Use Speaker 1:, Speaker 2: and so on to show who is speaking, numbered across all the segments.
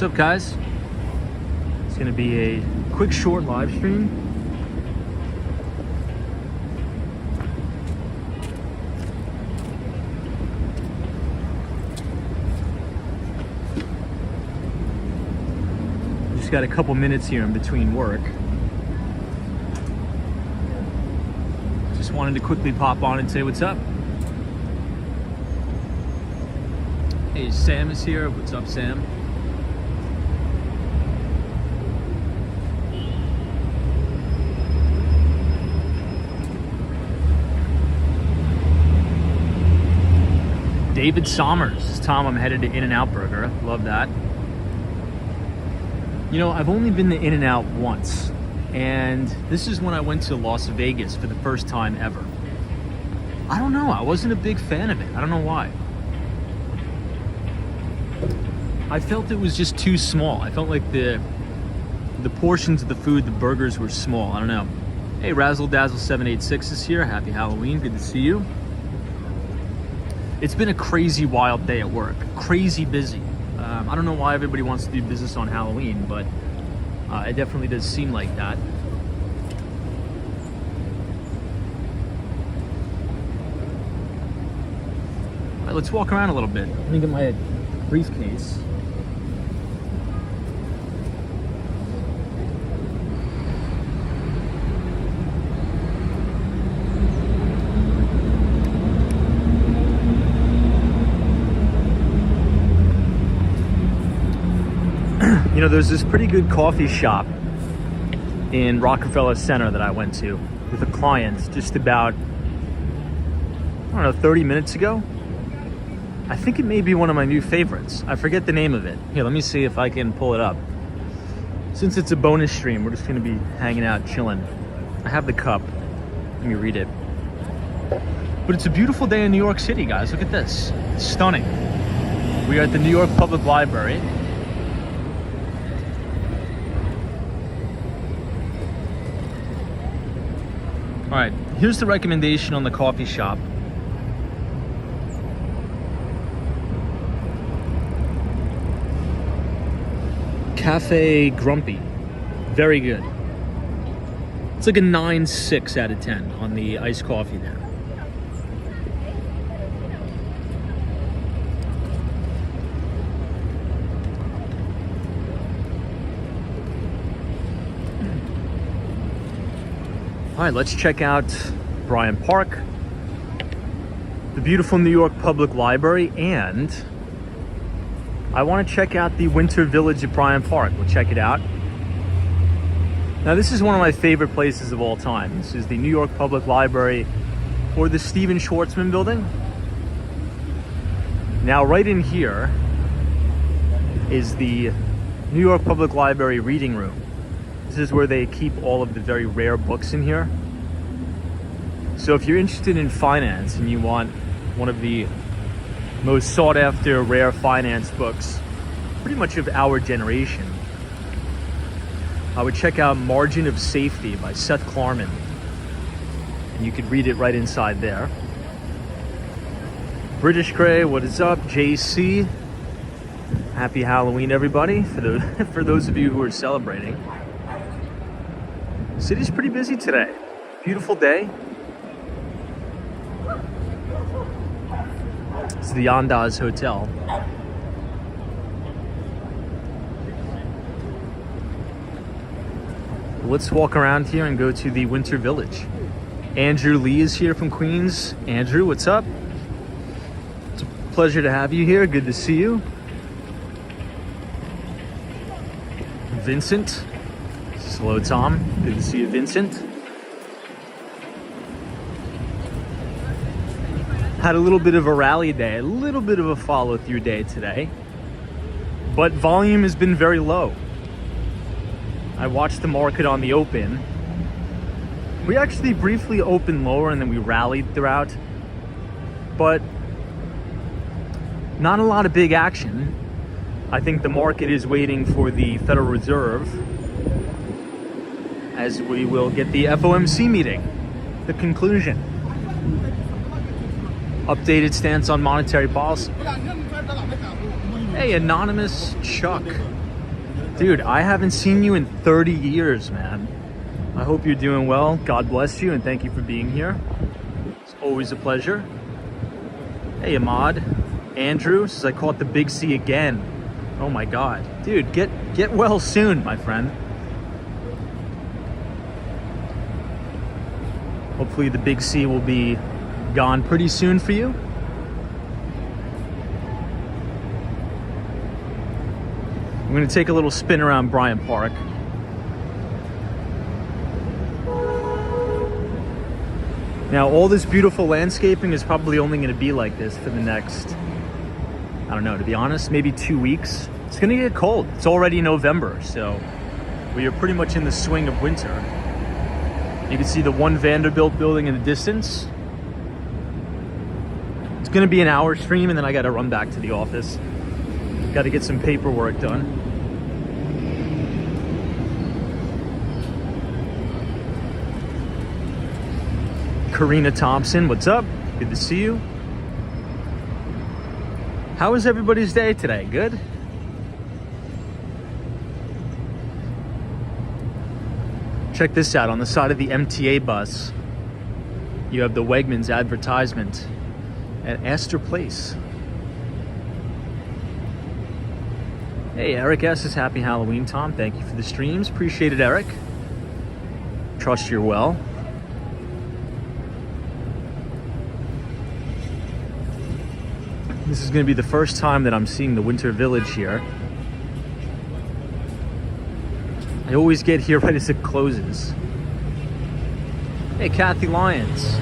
Speaker 1: What's up, guys? It's gonna be a quick short live stream. Just got a couple minutes here in between work. Just wanted to quickly pop on and say what's up. Hey, Sam is here. What's up, Sam? David Sommers. Tom, I'm headed to In-N-Out Burger. Love that. You know, I've only been to In-N-Out once, and this is when I went to Las Vegas for the first time ever. I don't know. I wasn't a big fan of it. I don't know why. I felt it was just too small. I felt like the portions of the food, the burgers were small. I don't know. Hey, Razzle Dazzle 786 is here. Happy Halloween. Good to see you. It's been a crazy wild day at work. Crazy busy. I don't know why everybody wants to do business on Halloween, but it definitely does seem like that. All right, let's walk around a little bit. Let me get my briefcase. You know, there's this pretty good coffee shop in Rockefeller Center that I went to with a client just about, I don't know, 30 minutes ago. I think it may be one of my new favorites. I forget the name of it. Here, let me see if I can pull it up. Since it's a bonus stream, we're just gonna be hanging out, chilling. I have the cup. Let me read it. But it's a beautiful day in New York City, guys. Look at this. It's stunning. We are at the New York Public Library. All right, here's the recommendation on the coffee shop. Cafe Grumpy, very good. It's like a 9.6 out of 10 on the iced coffee there. All right, let's check out Bryant Park, the beautiful New York Public Library, and I want to check out the Winter Village at Bryant Park. We'll check it out. Now, this is one of my favorite places of all time. This is the New York Public Library, or the Stephen Schwarzman building. Now, right in here is the New York Public Library reading room. This is where they keep all of the very rare books in here. So if you're interested in finance and you want one of the most sought after rare finance books, pretty much of our generation, I would check out Margin of Safety by Seth Klarman. And you could read it right inside there. British Gray, what is up? JC, happy Halloween, everybody, for those of you who are celebrating. City's pretty busy today. Beautiful day. It's the Andaz Hotel. Let's walk around here and go to the Winter Village. Andrew Lee is here from Queens. Andrew, what's up? It's a pleasure to have you here. Good to see you. Vincent. Hello, Tom. Good to see you, Vincent. Had a little bit of a rally day, a little bit of a follow-through day today, but volume has been very low. I watched the market on the open. We actually briefly opened lower and then we rallied throughout, but not a lot of big action. I think the market is waiting for the Federal Reserve, as we will get the FOMC meeting, the conclusion. Updated stance on monetary policy. Hey, Anonymous Chuck. Dude, I haven't seen you in 30 years, man. I hope you're doing well. God bless you, and thank you for being here. It's always a pleasure. Hey, Ahmad. Andrew says, I caught the big C again. Oh my God. Dude, get well soon, my friend. Hopefully the big C will be gone pretty soon for you. I'm gonna take a little spin around Bryant Park. Now, all this beautiful landscaping is probably only gonna be like this for the next, I don't know, to be honest, maybe 2 weeks. It's gonna get cold. It's already November, so we are pretty much in the swing of winter. You can see the one Vanderbilt building in the distance. It's gonna be an hour stream, and then I gotta run back to the office. Gotta get some paperwork done. Karina Thompson, what's up? Good to see you. How was everybody's day today? Good? Check this out. On the side of the MTA bus, you have the Wegmans advertisement at Astor Place. Hey, Eric S. says happy Halloween, Tom. Thank you for the streams. Appreciate it, Eric. Trust you're well. This is going to be the first time that I'm seeing the Winter Village here. I always get here right as it closes. Hey, Kathy Lyons.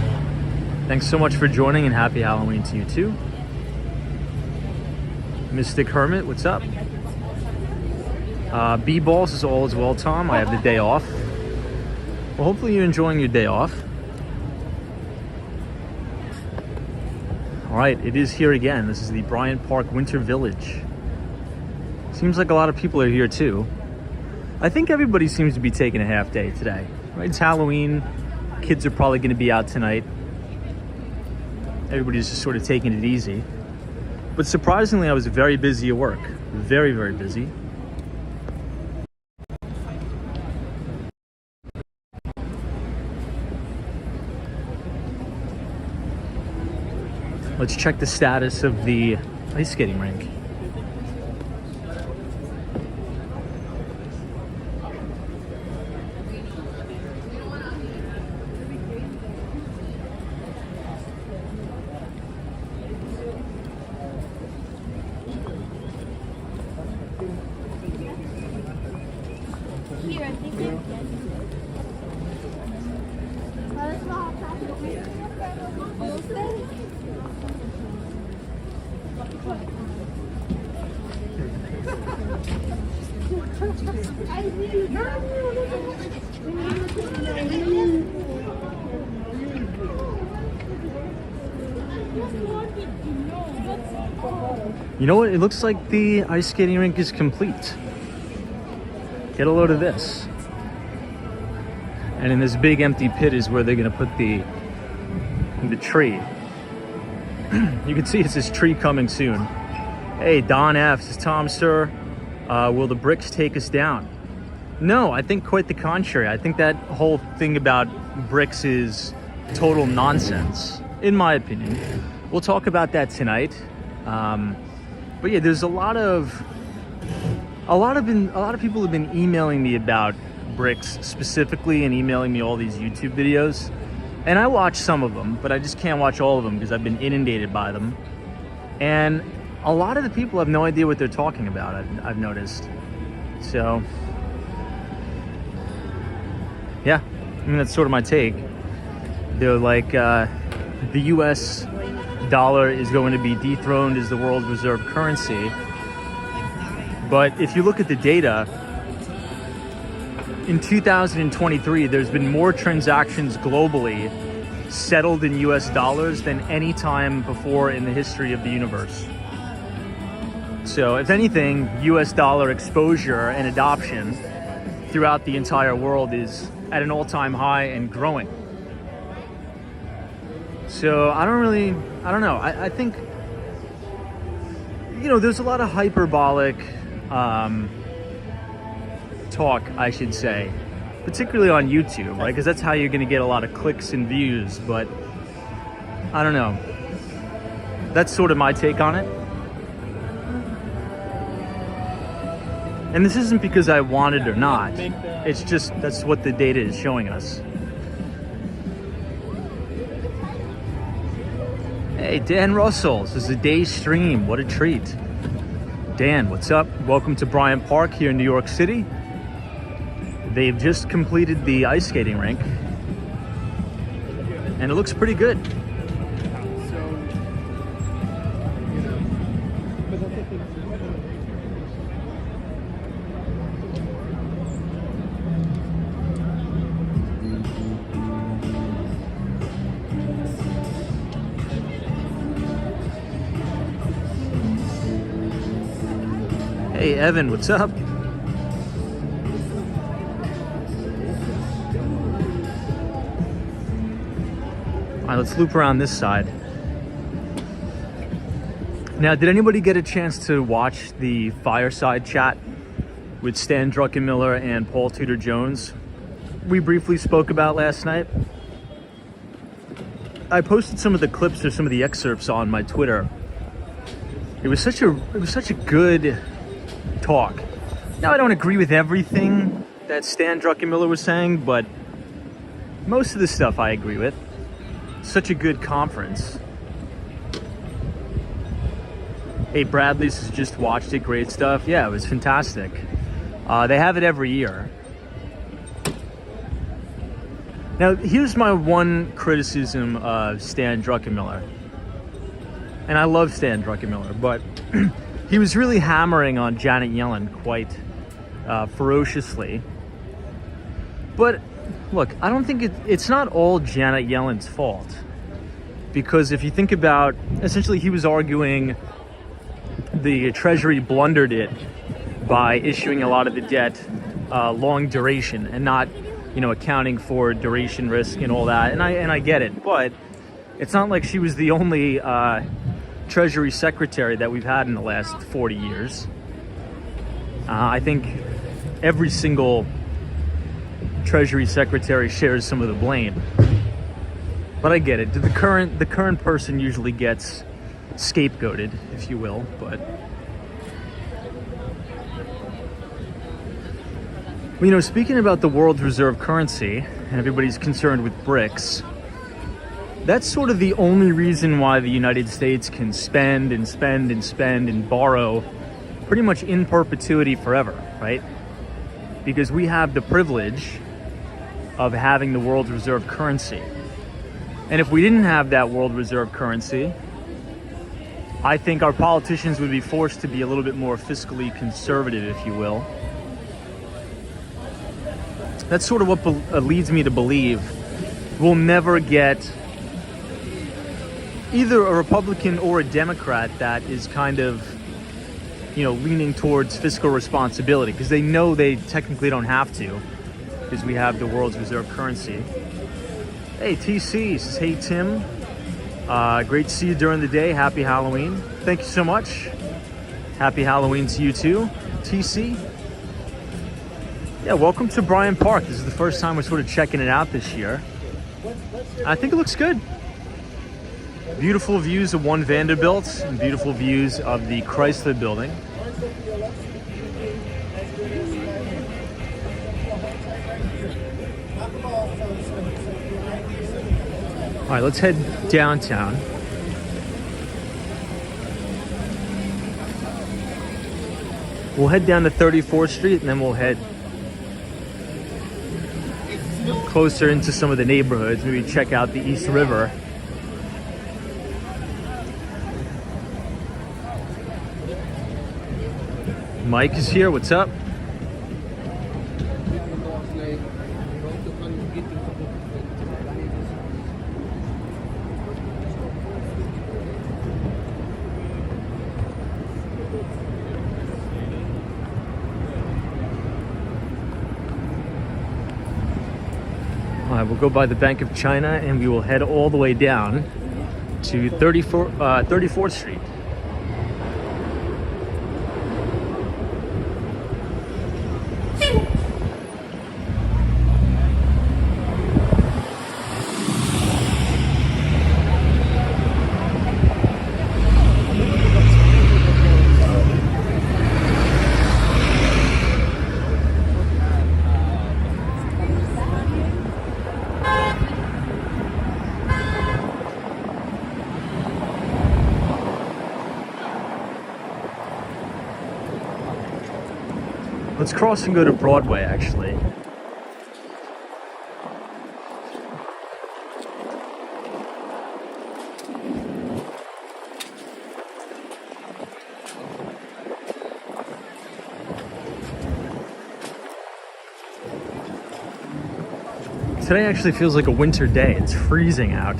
Speaker 1: Thanks so much for joining, and happy Halloween to you too. Mystic Hermit, what's up? B-Balls is all as well, Tom. I have the day off. Well, hopefully you're enjoying your day off. All right, it is here again. This is the Bryant Park Winter Village. Seems like a lot of people are here too. I think everybody seems to be taking a half day today. Right? It's Halloween. Kids are probably going to be out tonight. Everybody's just sort of taking it easy. But surprisingly, I was very busy at work. Very, very busy. Let's check the status of the ice skating rink. You know what? It looks like the ice skating rink is complete. Get a load of this. And in this big empty pit is where they're gonna put the tree. You can see it says tree coming soon. Hey, Don F. says, Tom, sir, will the BRICS take us down? No, I think quite the contrary. I think that whole thing about BRICS is total nonsense, in my opinion. We'll talk about that tonight. But yeah, there's a lot of people have been emailing me about BRICS specifically, and emailing me all these YouTube videos. And I watch some of them, but I just can't watch all of them because I've been inundated by them. And a lot of the people have no idea what they're talking about, I've noticed. So, yeah, I mean, that's sort of my take. They're like, the US dollar is going to be dethroned as the world's reserve currency. But if you look at the data, in 2023, there's been more transactions globally settled in US dollars than any time before in the history of the universe. So if anything, US dollar exposure and adoption throughout the entire world is at an all-time high and growing. So I don't know. I think, you know, there's a lot of hyperbolic talk, I should say, particularly on YouTube, right? Because that's how you're going to get a lot of clicks and views. But I don't know. That's sort of my take on it. And this isn't because I want it or not. It's just that's what the data is showing us. Hey, Dan Russell, this is a day stream. What a treat. Dan, what's up? Welcome to Bryant Park here in New York City. They've just completed the ice skating rink, and it looks pretty good. Hey, Evan, what's up? All right, let's loop around this side. Now, did anybody get a chance to watch the fireside chat with Stan Druckenmiller and Paul Tudor Jones we briefly spoke about last night? I posted some of the clips or some of the excerpts on my Twitter. It was such a good talk. Now, I don't agree with everything that Stan Druckenmiller was saying, but most of the stuff I agree with. Such a good conference. Hey, Bradley's just watched it. Great stuff. Yeah, it was fantastic. They have it every year. Now, here's my one criticism of Stan Druckenmiller. And I love Stan Druckenmiller, but he was really hammering on Janet Yellen quite ferociously. But look, I don't think it's not all Janet Yellen's fault. Because if you think about, essentially he was arguing the Treasury blundered it by issuing a lot of the debt long duration and not, accounting for duration risk and all that. And I get it, but it's not like she was the only Treasury Secretary that we've had in the last 40 years. I think every single Treasury Secretary shares some of the blame. But I get it. The current person usually gets scapegoated, if you will, but speaking about the world reserve currency, and everybody's concerned with BRICS, that's sort of the only reason why the United States can spend and spend and spend and borrow pretty much in perpetuity forever, right? Because we have the privilege of having the world reserve currency. And if we didn't have that world reserve currency, I think our politicians would be forced to be a little bit more fiscally conservative, if you will. That's sort of what leads me to believe we'll never get either a Republican or a Democrat that is kind of, leaning towards fiscal responsibility, because they know they technically don't have to, because we have the world's reserve currency. Hey, TC says, hey, Tim. Great to see you during the day. Happy Halloween. Thank you so much. Happy Halloween to you too, TC. Yeah, welcome to Bryant Park. This is the first time we're sort of checking it out this year. I think it looks good. Beautiful views of One Vanderbilt and beautiful views of the Chrysler Building. All right, let's head downtown. We'll head down to 34th Street and then we'll head closer into some of the neighborhoods. Maybe check out the East River. Mike is here. What's up? All right, we'll go by the Bank of China and we will head all the way down to 34th Street. Let's cross and go to Broadway, actually. Today actually feels like a winter day. It's freezing out.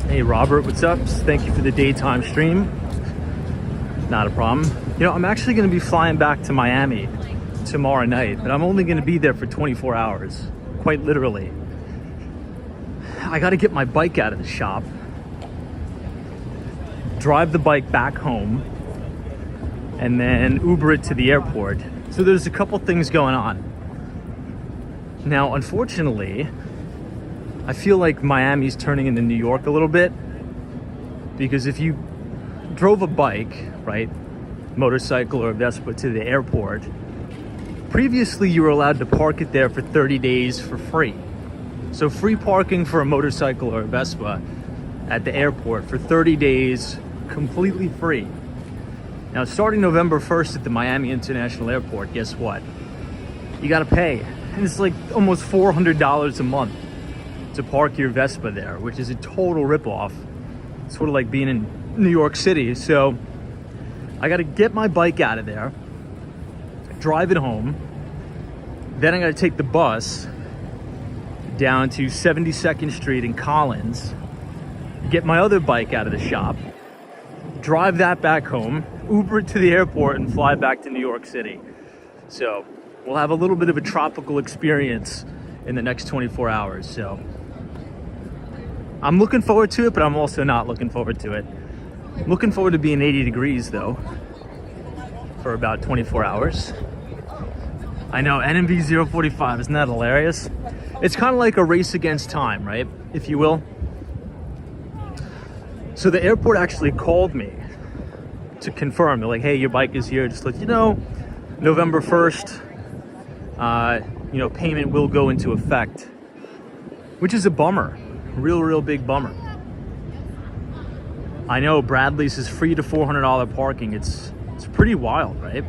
Speaker 1: Hey Robert, what's up? Thank you for the daytime stream. Not a problem. You know, I'm actually going to be flying back to Miami tomorrow night, but I'm only going to be there for 24 hours, quite literally. I got to get my bike out of the shop, drive the bike back home, and then Uber it to the airport. So there's a couple things going on. Now, unfortunately, I feel like Miami's turning into New York a little bit, because if you drove a bike, right, motorcycle or Vespa to the airport, previously you were allowed to park it there for 30 days for free. So free parking for a motorcycle or a Vespa at the airport for 30 days, completely free. Now, starting November 1st at the Miami International Airport, guess what? You gotta pay. And it's like almost $400 a month to park your Vespa there, which is a total ripoff. It's sort of like being in New York City. So I gotta get my bike out of there, drive it home, then I gotta take the bus down to 72nd Street in Collins, get my other bike out of the shop, drive that back home, Uber it to the airport, and fly back to New York City. So we'll have a little bit of a tropical experience in the next 24 hours. So I'm looking forward to it, but I'm also not looking forward to it. I'm looking forward to being 80 degrees though for about 24 hours. I know, NMV 045, isn't that hilarious? It's kind of like a race against time, right? If you will. So the airport actually called me to confirm. They're like, hey, your bike is here. Just let you know, November 1st, payment will go into effect, which is a bummer. Real big bummer. I know Bradley's is free to $400 parking. It's pretty wild, right?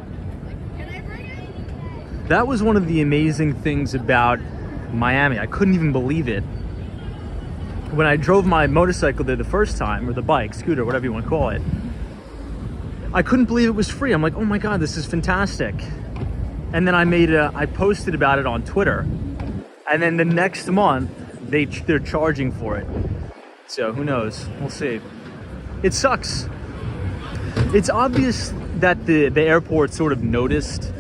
Speaker 1: That was one of the amazing things about Miami. I couldn't even believe it. When I drove my motorcycle there the first time, or the bike, scooter, whatever you want to call it, I couldn't believe it was free. I'm like, oh my God, this is fantastic. And then I posted about it on Twitter. And then the next month, they're charging for it. So who knows? We'll see. It sucks. It's obvious that the airport sort of noticed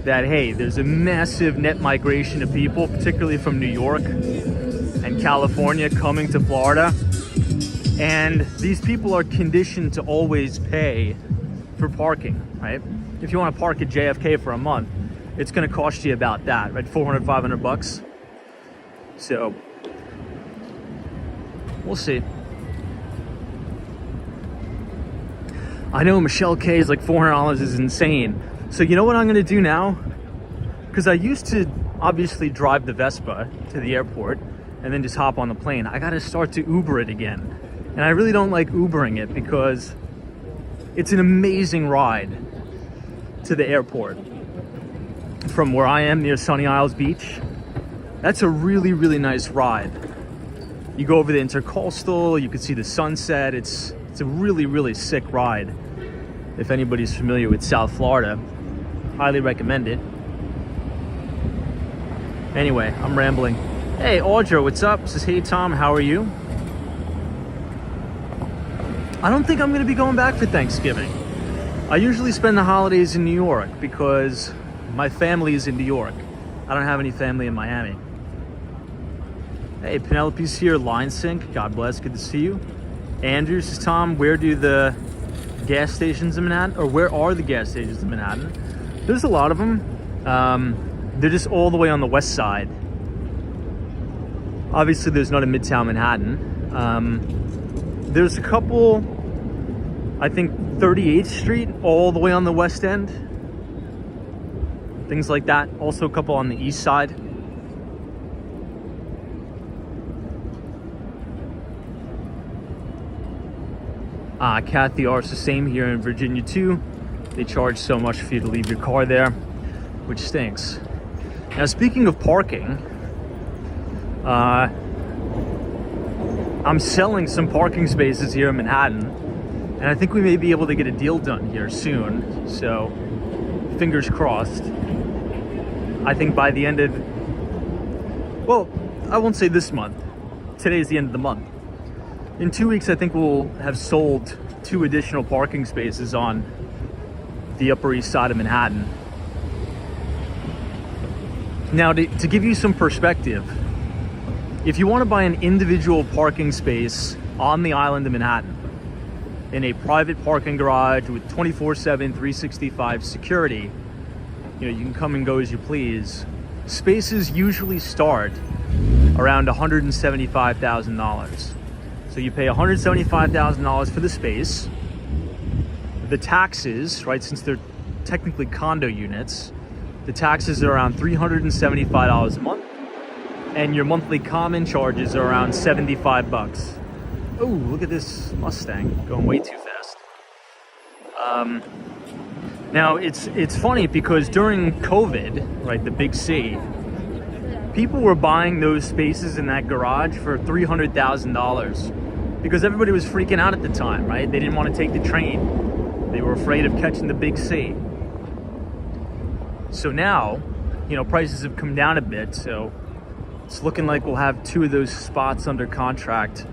Speaker 1: that, hey, there's a massive net migration of people, particularly from New York and California, coming to Florida. And these people are conditioned to always pay for parking, right? If you want to park at JFK for a month, it's going to cost you about that, right? 400, 500 bucks. So we'll see. I know Michelle K is like $400 is insane. So you know what I'm going to do now? Because I used to obviously drive the Vespa to the airport and then just hop on the plane. I got to start to Uber it again. And I really don't like Ubering it because it's an amazing ride to the airport from where I am near Sunny Isles Beach. That's a really nice ride. You go over the Intercoastal, you can see the sunset. It's a really sick ride. If anybody's familiar with South Florida, highly recommend it. Anyway, I'm rambling. Hey, Audra, what's up? Says, hey, Tom, how are you? I don't think I'm going to be going back for Thanksgiving. I usually spend the holidays in New York because my family is in New York. I don't have any family in Miami. Hey, Penelope's here, Line Sync. God bless, good to see you. Andrew says, Tom, where do the gas stations in Manhattan, or where are the gas stations in Manhattan? There's a lot of them. They're just all the way on the west side. Obviously, there's not a Midtown Manhattan. There's a couple, I think 38th Street, all the way on the west end. Things like that. Also a couple on the east side. Kathy Ar's the same here in Virginia too. They charge so much for you to leave your car there, which stinks. Now, speaking of parking, I'm selling some parking spaces here in Manhattan, and I think we may be able to get a deal done here soon. So, fingers crossed. I think by the end of, well, I won't say this month. Today's the end of the month. In 2 weeks, I think we'll have sold 2 additional parking spaces on the Upper East Side of Manhattan. Now, to give you some perspective, if you want to buy an individual parking space on the island of Manhattan in a private parking garage with 24/7, 365 security, you know, you can come and go as you please. Spaces usually start around $175,000. So you pay $175,000 for the space. The taxes, right, since they're technically condo units, the taxes are around $375 a month, and your monthly common charges are around $75. Oh, look at this Mustang going way too fast. Now it's funny because during COVID, right, the big C, people were buying those spaces in that garage for $300,000 because everybody was freaking out at the time, right? They didn't want to take the train. They were afraid of catching the big C. So now, you know, prices have come down a bit, so it's looking like we'll have 2 of those spots under contract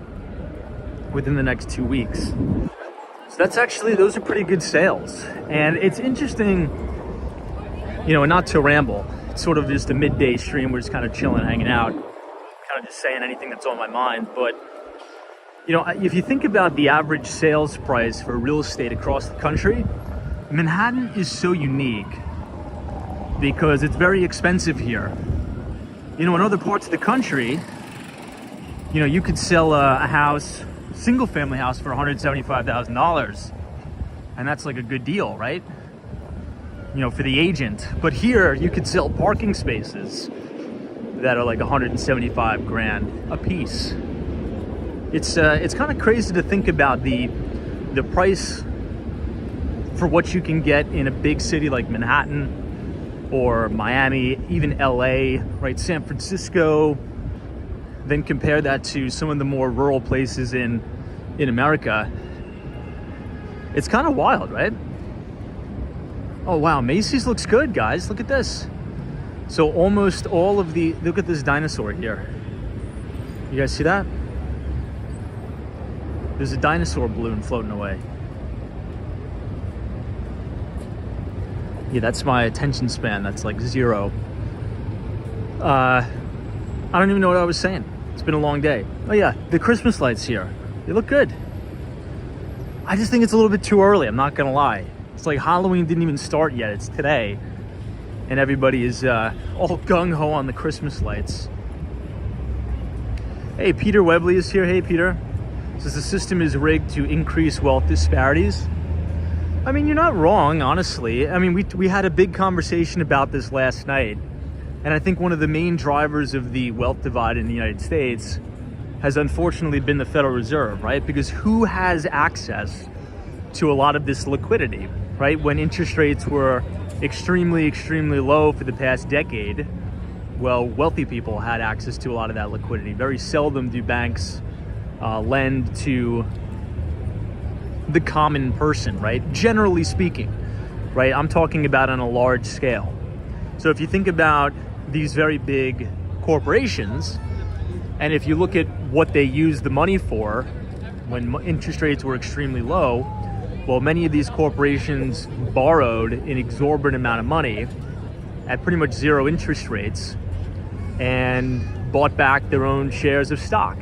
Speaker 1: within the next 2 weeks. So that's actually, those are pretty good sales. And it's interesting, you know, not to ramble. It's sort of just a midday stream. We're just kind of chilling, hanging out, kind of just saying anything that's on my mind. But, you know, if you think about the average sales price for real estate across the country, Manhattan is so unique because it's very expensive here. You know, in other parts of the country, you know, you could sell a house, single family house, for $175,000, and that's like a good deal, right? You know, for the agent. But here you could sell parking spaces that are like 175 grand a piece. It's kind of crazy to think about the price for what you can get in a big city like Manhattan or Miami, even LA, right? San Francisco. Then compare that to some of the more rural places in America. It's kind of wild, right? Oh wow, Macy's looks good, guys. Look at this. So almost all of the, look at this dinosaur here. You guys see that? There's a dinosaur balloon floating away. Yeah, that's my attention span. That's like 0. I don't even know what I was saying. It's been a long day. Oh yeah, the Christmas lights here. They look good. I just think it's a little bit too early, I'm not gonna lie. It's like Halloween didn't even start yet. It's today. And everybody is all gung-ho on the Christmas lights. Hey, Peter Webley is here. Hey, Peter. Says the system is rigged to increase wealth disparities. I mean, you're not wrong, honestly. I mean, we had a big conversation about this last night. And I think one of the main drivers of the wealth divide in the United States has unfortunately been the Federal Reserve, right? Because who has access to a lot of this liquidity, right? When interest rates were extremely, extremely low for the past decade, well, wealthy people had access to a lot of that liquidity. Very seldom do banks lend to the common person, right? Generally speaking, right? I'm talking about on a large scale. So if you think about these very big corporations, and if you look at what they used the money for when interest rates were extremely low, well, many of these corporations borrowed an exorbitant amount of money at pretty much 0 interest rates and bought back their own shares of stock,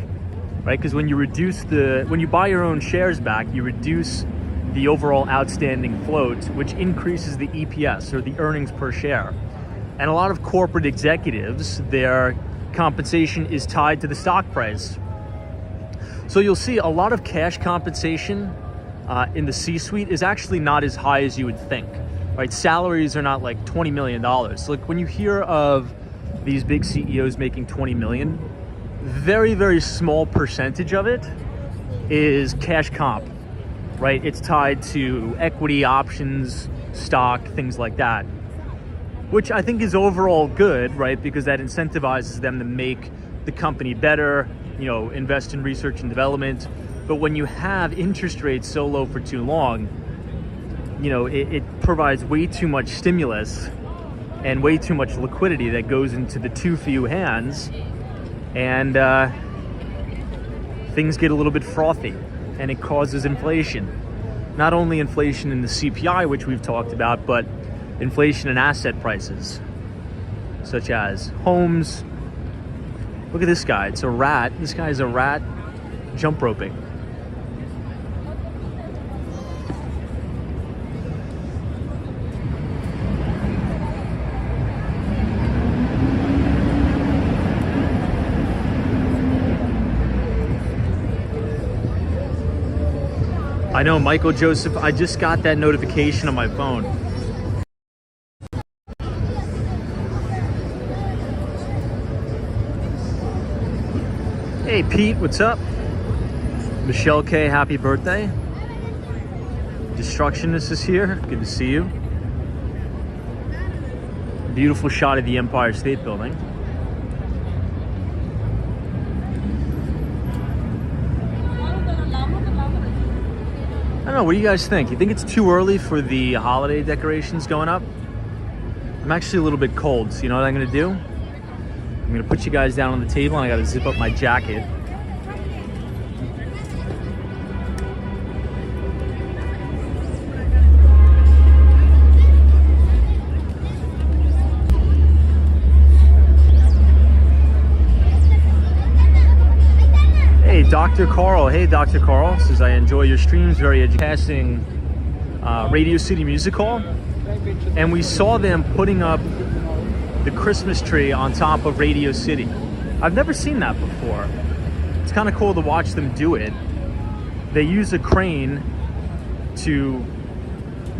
Speaker 1: right? Because when you buy your own shares back, you reduce the overall outstanding float, which increases the EPS, or the earnings per share. And a lot of corporate executives, their compensation is tied to the stock price. So you'll see a lot of cash compensation in the C-suite is actually not as high as you would think, right? Salaries are not like $20 million. So like when you hear of these big CEOs making 20 million, very, very small percentage of it is cash comp. right? It's tied to equity, options, stock, things like that, which I think is overall good, right? Because that incentivizes them to make the company better, invest in research and development. But when you have interest rates so low for too long, it provides way too much stimulus and way too much liquidity that goes into the too few hands, and things get a little bit frothy, and it causes inflation. Not only inflation in the CPI, which we've talked about, but inflation in asset prices, such as homes. Look at this guy. It's a rat. This guy is a rat jump roping. I know, Michael Joseph, I just got that notification on my phone. Hey Pete, what's up? Michelle K, happy birthday. Destructionist is here, good to see you. Beautiful shot of the Empire State Building. I don't know, what do you guys think? You think it's too early for the holiday decorations going up? I'm actually a little bit cold, so you know what I'm gonna do? I'm gonna put you guys down on the table, and I gotta zip up my jacket. Hey, Dr. Carl. Hey, Dr. Carl. Says, I enjoy your streams, very educating. Radio City Music Hall. And we saw them putting up the Christmas tree on top of Radio City. I've never seen that before. It's kind of cool to watch them do it. They use a crane to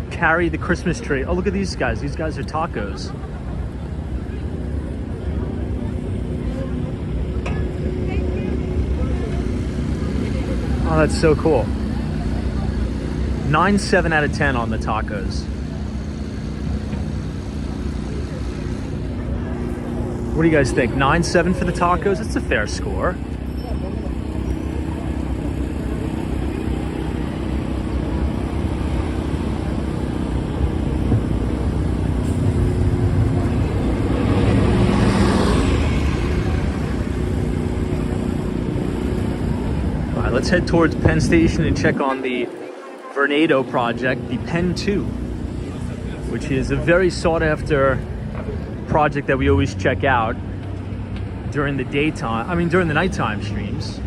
Speaker 1: carry the Christmas tree. Oh, look at these guys. These guys are tacos. Oh, that's so cool. 9.7 out of 10 on the tacos. What do you guys think? 9.7 for the tacos? That's a fair score. All right, let's head towards Penn Station and check on the Vornado project, the Penn 2, which is a very sought after project that we always check out during the daytime, during the nighttime streams.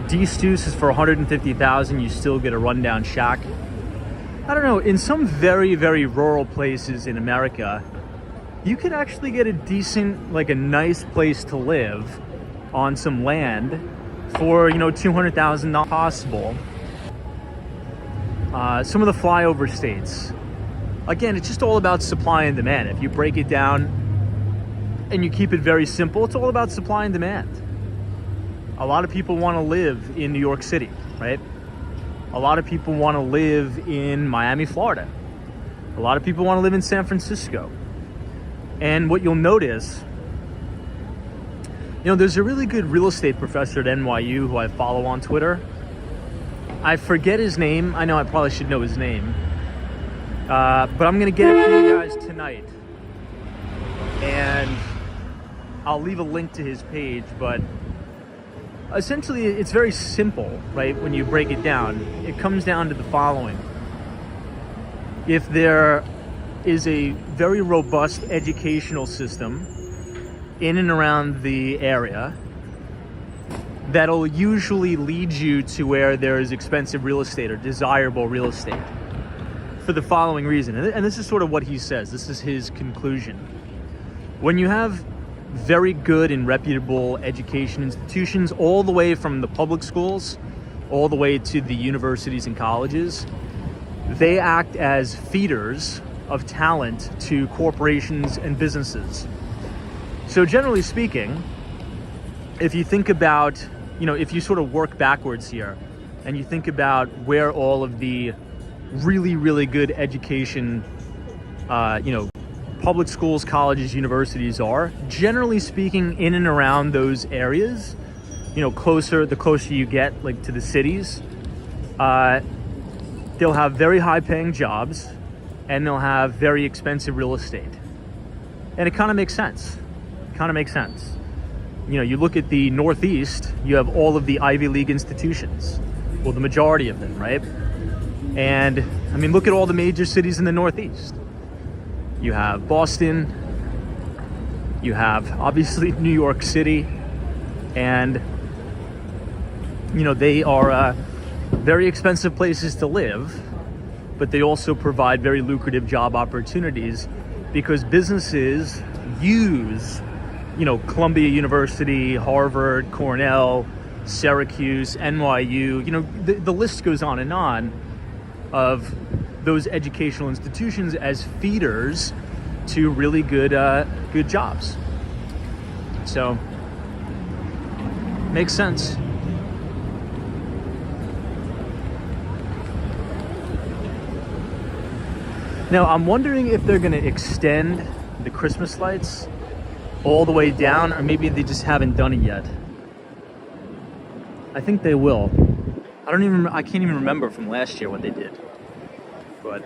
Speaker 1: D-Stews is for $150,000. You still get a rundown shack. I don't know, in some very, very rural places in America, you could actually get a decent, like a nice place to live on some land for, $200,000 possible. Some of the flyover states, again, it's just all about supply and demand. If you break it down and you keep it very simple, it's all about supply and demand. A lot of people want to live in New York City, right? A lot of people want to live in Miami, Florida. A lot of people want to live in San Francisco. And what you'll notice, there's a really good real estate professor at NYU who I follow on Twitter. I forget his name. I know I probably should know his name. But I'm going to get it for you guys tonight. And I'll leave a link to his page. But essentially, it's very simple, right? When you break it down, it comes down to the following. If there is a very robust educational system in and around the area, that'll usually lead you to where there is expensive real estate or desirable real estate for the following reason. And this is sort of what he says. This is his conclusion. When you have very good and reputable education institutions, all the way from the public schools, all the way to the universities and colleges, they act as feeders of talent to corporations and businesses. So generally speaking, if you think about, if you sort of work backwards here and you think about where all of the really, really good education, public schools, colleges, universities are, generally speaking, in and around those areas, the closer you get like to the cities, they'll have very high paying jobs and they'll have very expensive real estate. And it kind of makes sense. You look at the Northeast, you have all of the Ivy League institutions. Well, the majority of them, right? And I mean, look at all the major cities in the Northeast. You have Boston, you have obviously New York City, and they are very expensive places to live, but they also provide very lucrative job opportunities because businesses use, Columbia University, Harvard, Cornell, Syracuse, NYU, the list goes on of those educational institutions as feeders to really good jobs. So, makes sense. Now, I'm wondering if they're going to extend the Christmas lights all the way down, or maybe they just haven't done it yet. I think they will. I can't even remember from last year what they did. But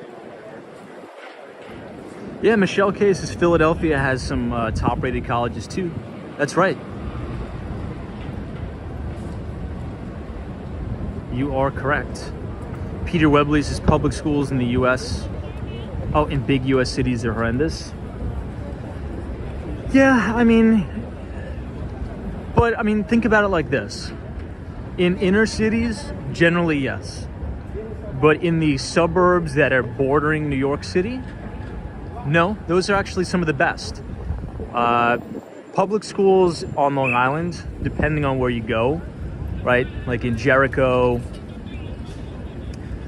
Speaker 1: yeah, Michelle Case's Philadelphia has some top-rated colleges too. That's right. You are correct. Peter Webley's public schools in the U.S. Oh, in big U.S. cities are horrendous. Yeah, think about it like this. In inner cities, generally yes. But in the suburbs that are bordering New York City, no, those are actually some of the best. Public schools on Long Island, depending on where you go, right? Like in Jericho,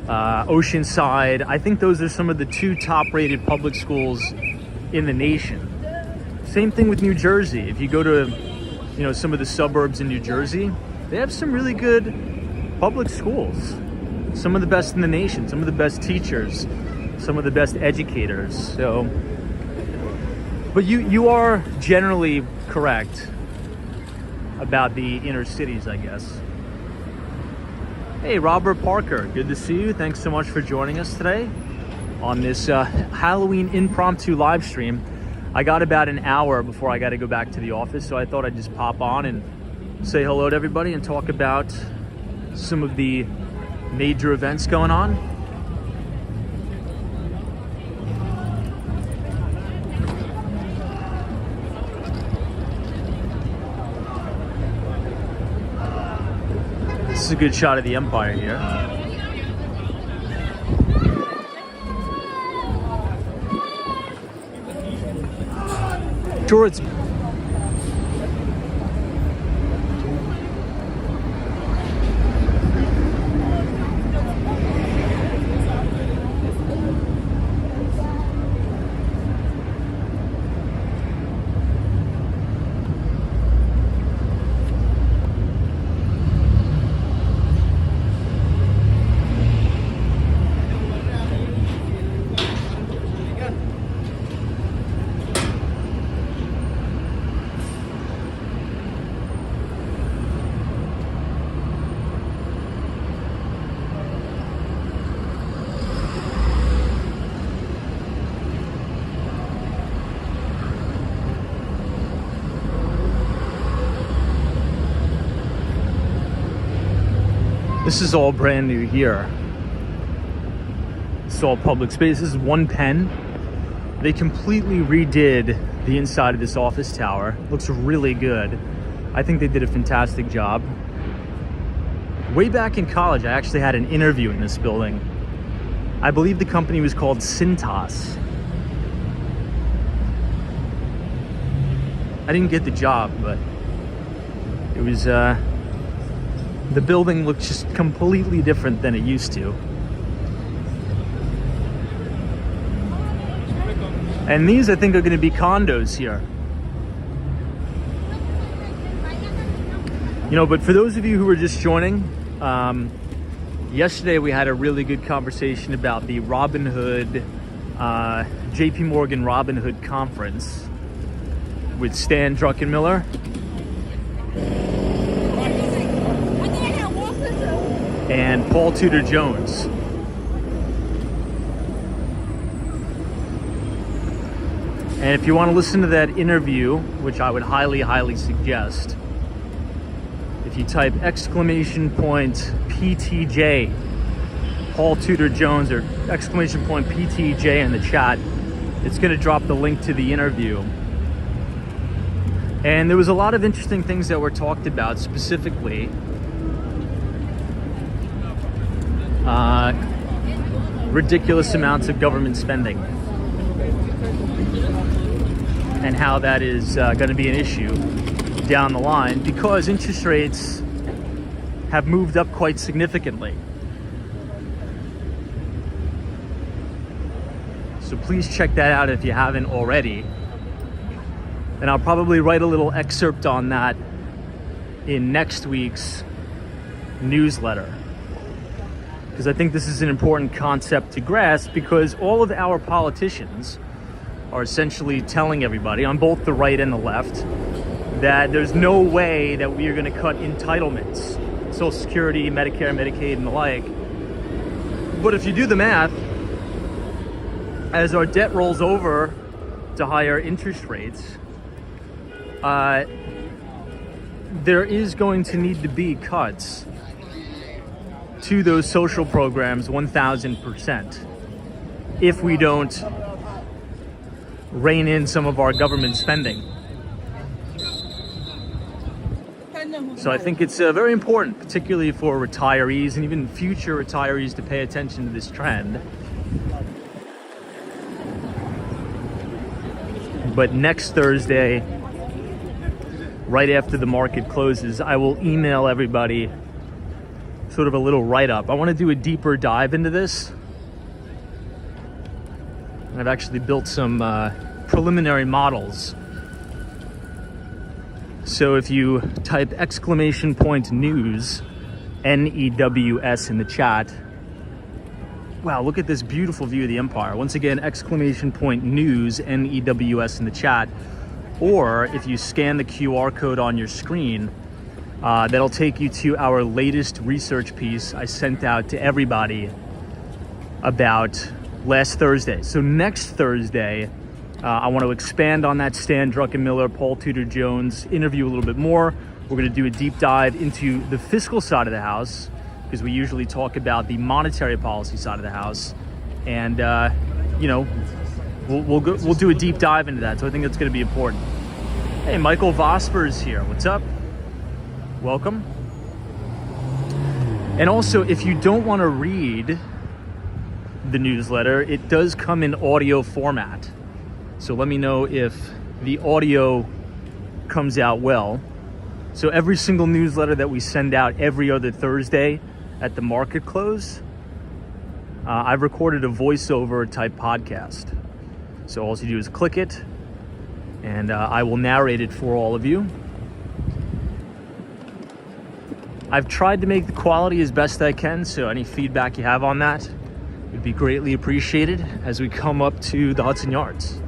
Speaker 1: Oceanside, I think those are some of the 2 top-rated public schools in the nation. Same thing with New Jersey. If you go to, some of the suburbs in New Jersey, they have some really good public schools. Some of the best in the nation, some of the best teachers, some of the best educators. So, but you are generally correct about the inner cities, I guess. Hey, Robert Parker, good to see you. Thanks so much for joining us today on this Halloween impromptu live stream. I got about an hour before I got to go back to the office, so I thought I'd just pop on and say hello to everybody and talk about some of the major events going on. This is a good shot of the Empire here. Sure, it's This is all brand new here. It's all public space. This is 1 Penn. They completely redid the inside of this office tower. Looks really good. I think they did a fantastic job. Way back in college, I actually had an interview in this building. I believe the company was called Cintas. I didn't get the job, but it was, the building looked just completely different than it used to. And these, I think, are going to be condos here. But for those of you who are just joining, yesterday we had a really good conversation about the Robinhood, JP Morgan Robinhood conference with Stan Druckenmiller and Paul Tudor Jones. And if you want to listen to that interview, which I would highly, highly suggest, if you type !PTJ Paul Tudor Jones or !PTJ in the chat, it's going to drop the link to the interview. And there was a lot of interesting things that were talked about, specifically ridiculous amounts of government spending and how that is going to be an issue down the line because interest rates have moved up quite significantly. So please check that out if you haven't already. And I'll probably write a little excerpt on that in next week's newsletter, because I think this is an important concept to grasp, because all of our politicians are essentially telling everybody on both the right and the left that there's no way that we are going to cut entitlements, Social Security, Medicare, Medicaid, and the like. But if you do the math, as our debt rolls over to higher interest rates, there is going to need to be cuts to those social programs 1,000% if we don't rein in some of our government spending. So I think it's very important, particularly for retirees and even future retirees, to pay attention to this trend. But next Thursday, right after the market closes, I will email everybody sort of a little write-up. I want to do a deeper dive into this. I've actually built some preliminary models. So if you type !news, NEWS in the chat, wow, look at this beautiful view of the empire. Once again, !news, NEWS in the chat. Or if you scan the QR code on your screen, that'll take you to our latest research piece I sent out to everybody about last Thursday. So next Thursday, I want to expand on that Stan Druckenmiller, Paul Tudor Jones interview a little bit more. We're going to do a deep dive into the fiscal side of the house, because we usually talk about the monetary policy side of the house. And, we'll do a deep dive into that. So I think that's going to be important. Hey, Michael Vosper is here. What's up? Welcome. And also, if you don't want to read the newsletter, it does come in audio format. So let me know if the audio comes out well. So every single newsletter that we send out every other Thursday at the market close, I've recorded a voiceover type podcast. So all you do is click it, and I will narrate it for all of you. I've tried to make the quality as best I can, so any feedback you have on that would be greatly appreciated as we come up to the Hudson Yards.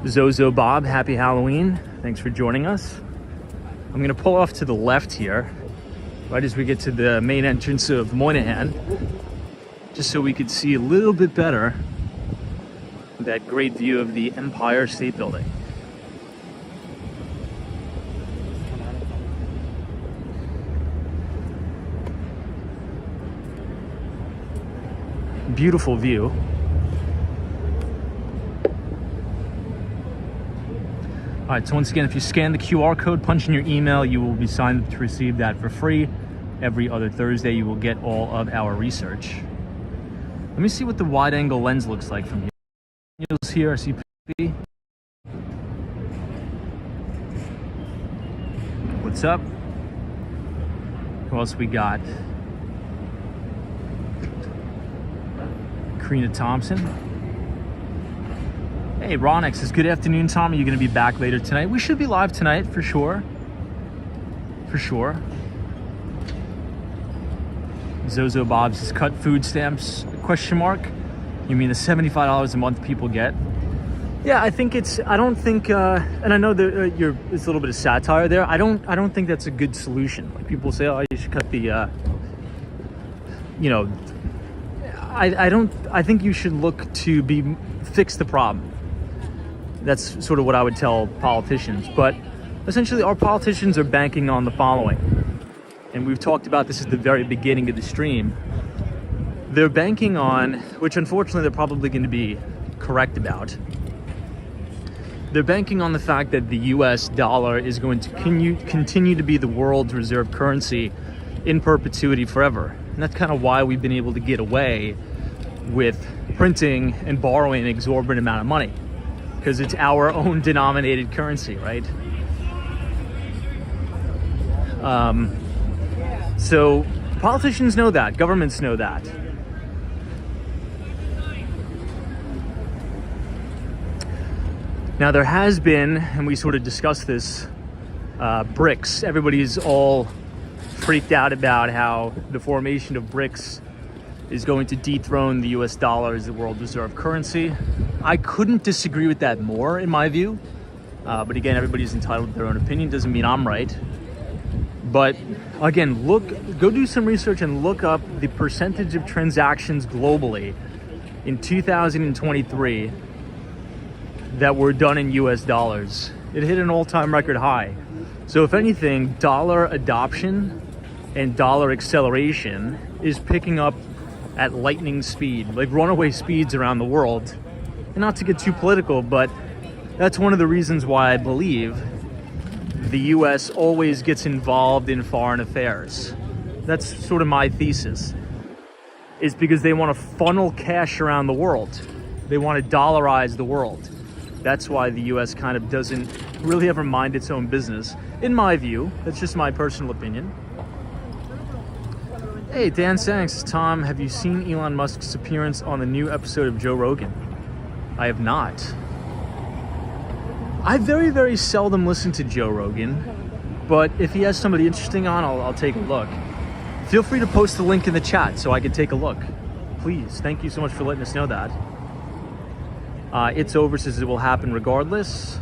Speaker 1: Zozo Bob, happy Halloween. Thanks for joining us. I'm going to pull off to the left here, right as we get to the main entrance of Moynihan, just so we could see a little bit better that great view of the Empire State Building. Beautiful view. All right, so once again, if you scan the QR code, punch in your email, you will be signed up to receive that for free. Every other Thursday, you will get all of our research. Let me see what the wide angle lens looks like from here. Daniel's here, I see P. What's up? Who else we got? Karina Thompson. Hey, Ronix says, good afternoon, Tom. Are you going to be back later tonight? We should be live tonight, for sure. For sure. Zozo Bob says, cut food stamps, question mark. You mean the $75 a month people get? Yeah, I think I don't think, and I know that it's a little bit of satire there. I don't think that's a good solution. Like people say, oh, you should cut the, I think you should look to fix the problem. That's sort of what I would tell politicians. But essentially, our politicians are banking on the following. And we've talked about this at the very beginning of the stream. They're banking on, which unfortunately they're probably going to be correct about. They're banking on the fact that the US dollar is going to continue to be the world's reserve currency in perpetuity forever. And that's kind of why we've been able to get away with printing and borrowing an exorbitant amount of money. Because it's our own denominated currency, right? So politicians know that, governments know that. Now there has been, and we sort of discussed this, BRICS. Everybody's all freaked out about how the formation of BRICS is going to dethrone the US dollar as the world reserve currency. I couldn't disagree with that more, in my view. But again, everybody's entitled to their own opinion. Doesn't mean I'm right. But again, go do some research and look up the percentage of transactions globally in 2023 that were done in US dollars. It hit an all-time record high. So if anything, dollar adoption and dollar acceleration is picking up at lightning speed, like runaway speeds around the world. And not to get too political, but that's one of the reasons why I believe the US always gets involved in foreign affairs. That's sort of my thesis, is because they want to funnel cash around the world. They want to dollarize the world. That's why the US kind of doesn't really ever mind its own business, in my view. That's just my personal opinion. Hey, Dan Sanks, Tom, have you seen Elon Musk's appearance on the new episode of Joe Rogan? I have not. I very, very seldom listen to Joe Rogan, but if he has somebody interesting on, I'll take a look. Feel free to post the link in the chat so I can take a look. Please, thank you so much for letting us know that. It's Over says it will happen regardless.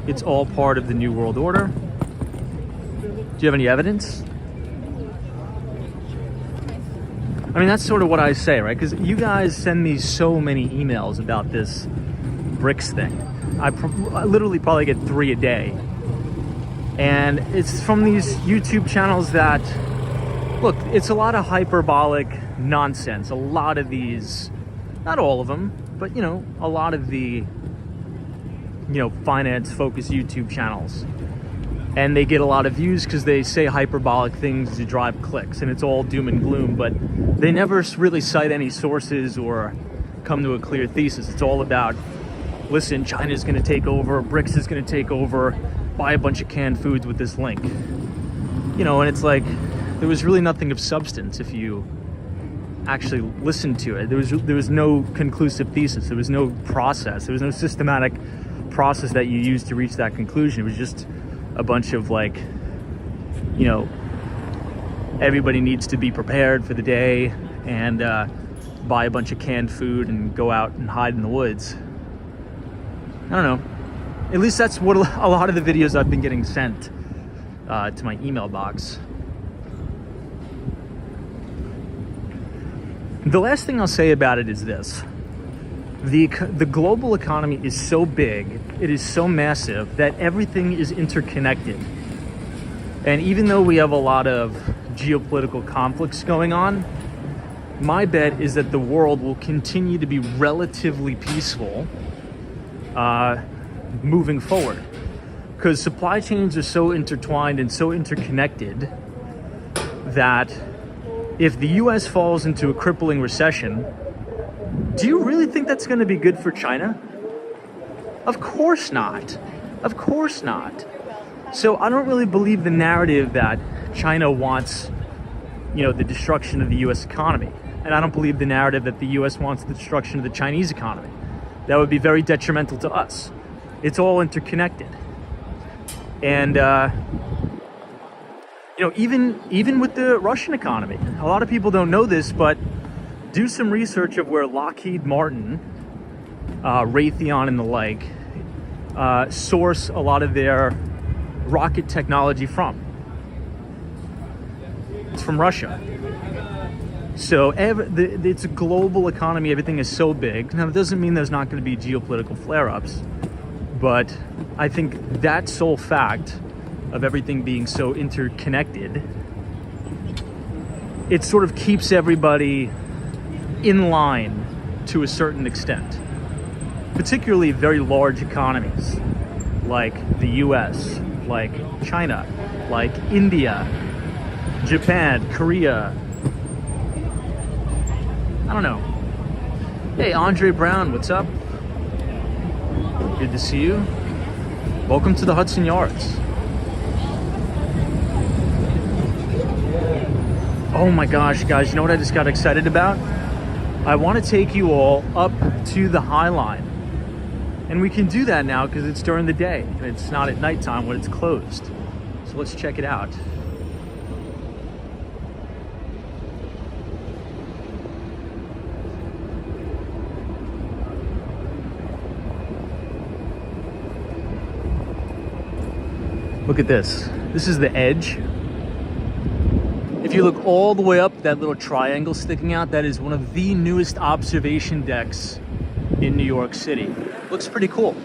Speaker 1: It's all part of the New World Order. Do you have any evidence? I mean, that's sort of what I say, right? Because you guys send me so many emails about this BRICS thing. I literally probably get 3 a day. And it's from these YouTube channels that, look, it's a lot of hyperbolic nonsense. A lot of these, not all of them, but, a lot of the, finance-focused YouTube channels. And they get a lot of views because they say hyperbolic things to drive clicks, and it's all doom and gloom, but they never really cite any sources or come to a clear thesis. It's all about, listen, China's going to take over, BRICS is going to take over, buy a bunch of canned foods with this link. And it's like, there was really nothing of substance if you actually listened to it. There was no conclusive thesis. There was no process. There was no systematic process that you used to reach that conclusion. It was just a bunch of everybody needs to be prepared for the day and buy a bunch of canned food and go out and hide in the woods. I don't know. At least that's what a lot of the videos I've been getting sent to my email box. The last thing I'll say about it is this. The global economy is so big, it is so massive, that everything is interconnected. And even though we have a lot of geopolitical conflicts going on, my bet is that the world will continue to be relatively peaceful moving forward. Because supply chains are so intertwined and so interconnected that if the US falls into a crippling recession, do you really think that's going to be good for China? Of course not. Of course not. So I don't really believe the narrative that China wants, the destruction of the US economy. And I don't believe the narrative that the US wants the destruction of the Chinese economy. That would be very detrimental to us. It's all interconnected. And, you know, even with the Russian economy, a lot of people don't know this, but do some research of where Lockheed Martin, Raytheon and the like, source a lot of their rocket technology from. It's from Russia. So it's a global economy. Everything is so big. Now, it doesn't mean there's not going to be geopolitical flare-ups, but I think that sole fact of everything being so interconnected, it sort of keeps everybody in line to a certain extent, particularly very large economies like the US, like China, like India, Japan, Korea. I don't know. Hey, Andre Brown, what's up? Good to see you. Welcome to the Hudson Yards. Oh my gosh, guys, you know what I just got excited about? I want to take you all up to the High Line. And we can do that now because it's during the day. It's not at nighttime when it's closed. So let's check it out. Look at this. This is the edge. If you look all the way up, that little triangle sticking out, that is one of the newest observation decks in New York City. Looks pretty cool.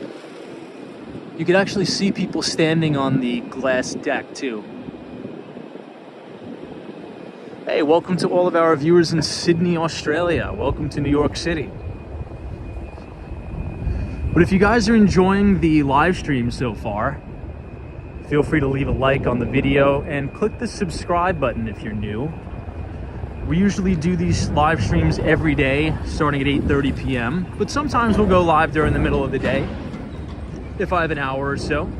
Speaker 1: You could actually see people standing on the glass deck too. Hey, welcome to all of our viewers in Sydney, Australia. Welcome to New York City. But if you guys are enjoying the live stream so far, feel free to leave a like on the video and click the subscribe button if you're new. We usually do these live streams every day starting at 8:30 p.m. But sometimes we'll go live during the middle of the day if I have an hour or so.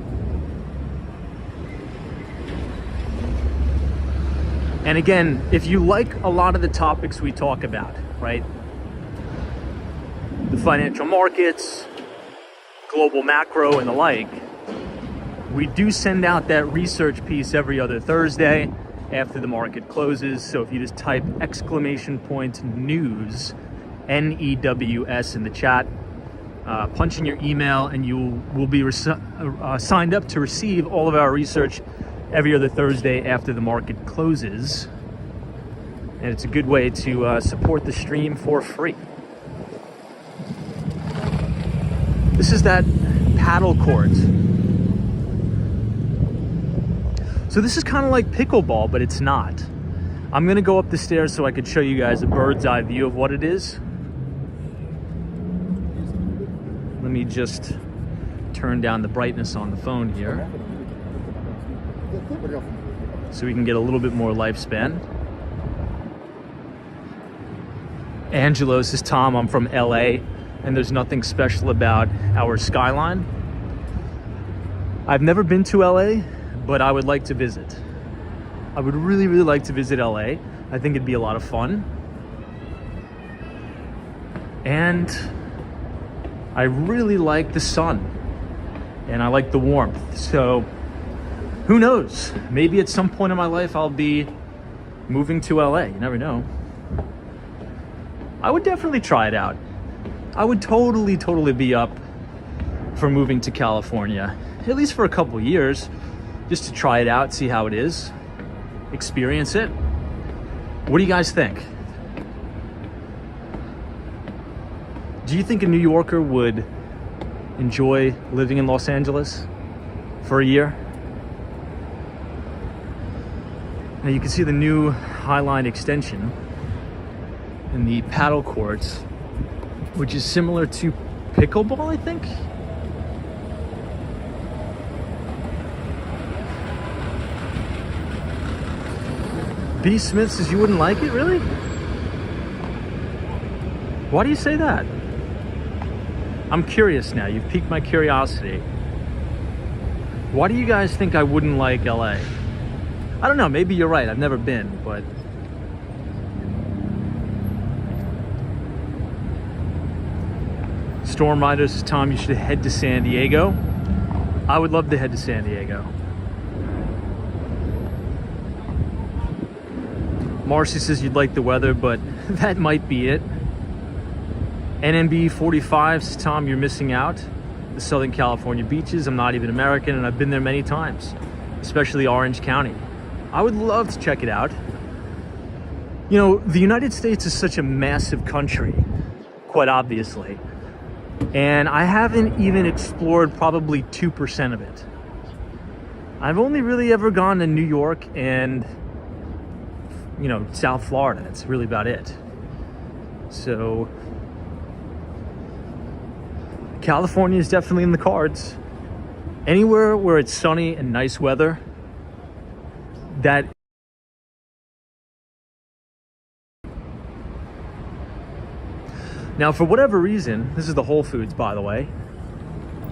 Speaker 1: And again, if you like a lot of the topics we talk about, right? The financial markets, global macro and the like, we do send out that research piece every other Thursday after the market closes. So if you just type !news, N-E-W-S in the chat, punch in your email and you will be signed up to receive all of our research every other Thursday after the market closes. And it's a good way to support the stream for free. This is that paddle court. So this is kind of like pickleball, but it's not. I'm gonna go up the stairs so I could show you guys a bird's eye view of what it is. Let me just turn down the brightness on the phone here so we can get a little bit more lifespan. Angelo, this is Tom, I'm from LA, and there's nothing special about our skyline. I've never been to LA, but I would like to visit. I would really, really like to visit LA. I think it'd be a lot of fun. And I really like the sun and I like the warmth. So who knows? Maybe at some point in my life I'll be moving to LA. You never know. I would definitely try it out. I would totally be up for moving to California, at least for a couple years. Just to try it out, see how it is, experience it. What do you guys think? Do you think a New Yorker would enjoy living in Los Angeles for a year? Now you can see the new High Line extension in the paddle courts, which is similar to pickleball, I think. B. Smith says you wouldn't like it, really? Why do you say that? I'm curious now. You've piqued my curiosity. Why do you guys think I wouldn't like LA? I don't know. Maybe you're right. I've never been, but Storm Riders says, Tom, you should head to San Diego. I would love to head to San Diego. Marcy says you'd like the weather, but that might be it. NMB 45 says, Tom, you're missing out. The Southern California beaches. I'm not even American, and I've been there many times, especially Orange County. I would love to check it out. You know, the United States is such a massive country, quite obviously, and I haven't even explored probably 2% of it. I've only really ever gone to New York and, you know, South Florida. That's really about it. So California is definitely in the cards. Anywhere where it's sunny and nice weather, that now, for whatever reason, this is the Whole Foods, by the way.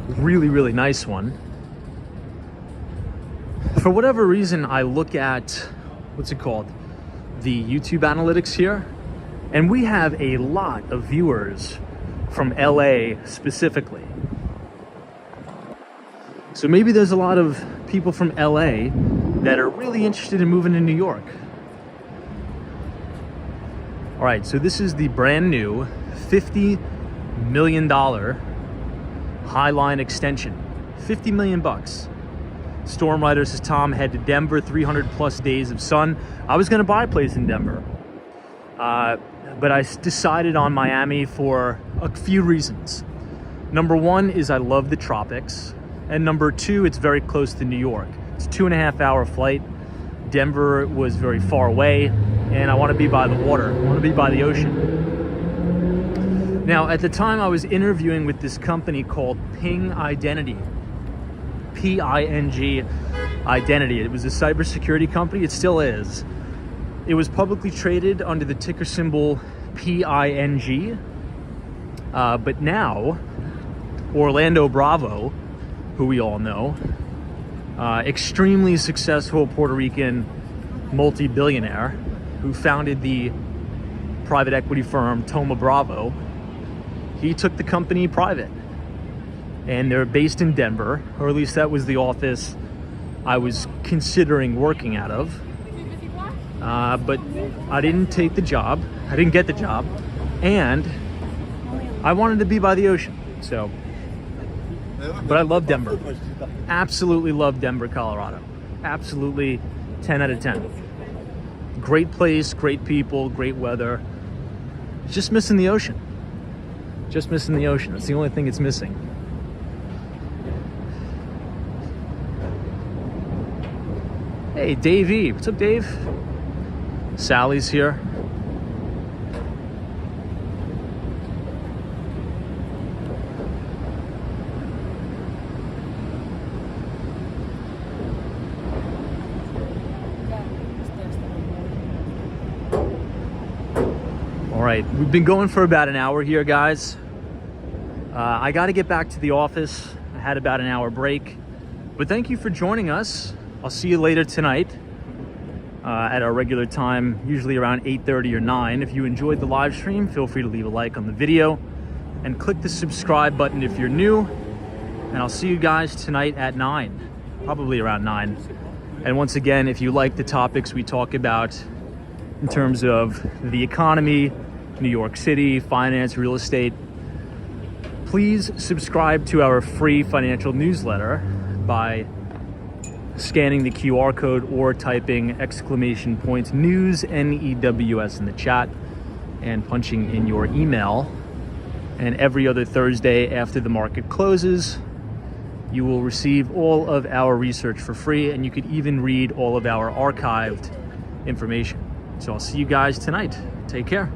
Speaker 1: Really, really nice one. For whatever reason, I look at, what's it called? The YouTube analytics here. And we have a lot of viewers from LA specifically. So maybe there's a lot of people from LA that are really interested in moving to New York. All right, so this is the brand new $50 million Highline extension. 50 million bucks. Storm Rider says, Tom, head to Denver, 300 plus days of sun. I was gonna buy a place in Denver, but I decided on Miami for a few reasons. Number one is I love the tropics. And number two, it's very close to New York. It's a 2.5-hour flight. Denver was very far away, and I want to be by the water. I want to be by the ocean. Now, at the time, I was interviewing with this company called Ping Identity. P-I-N-G Identity. It was a cybersecurity company. It still is. It was publicly traded under the ticker symbol PING. But now, Orlando Bravo, who we all know, extremely successful Puerto Rican multi-billionaire who founded the private equity firm Thoma Bravo. He took the company private, and they're based in Denver, or at least that was the office I was considering working out of. But I didn't take the job. I didn't get the job, and I wanted to be by the ocean. So, but I love Denver. Absolutely love Denver, Colorado. Absolutely 10 out of 10. Great place, great people, great weather. Just missing the ocean. Just missing the ocean. That's the only thing it's missing. Hey, Dave E. What's up, Dave? Sally's here. All right, we've been going for about an hour here, guys. I got to get back to the office. I had about an hour break, but thank you for joining us. I'll see you later tonight at our regular time, usually around 8:30 or 9. If you enjoyed the live stream, feel free to leave a like on the video and click the subscribe button if you're new. And I'll see you guys tonight at 9, probably around 9. And once again, if you like the topics we talk about in terms of the economy, New York City, finance, real estate, please subscribe to our free financial newsletter by scanning the QR code or typing !news, N-E-W-S in the chat and punching in your email. And every other Thursday after the market closes, you will receive all of our research for free, and you could even read all of our archived information. So I'll see you guys tonight. Take care.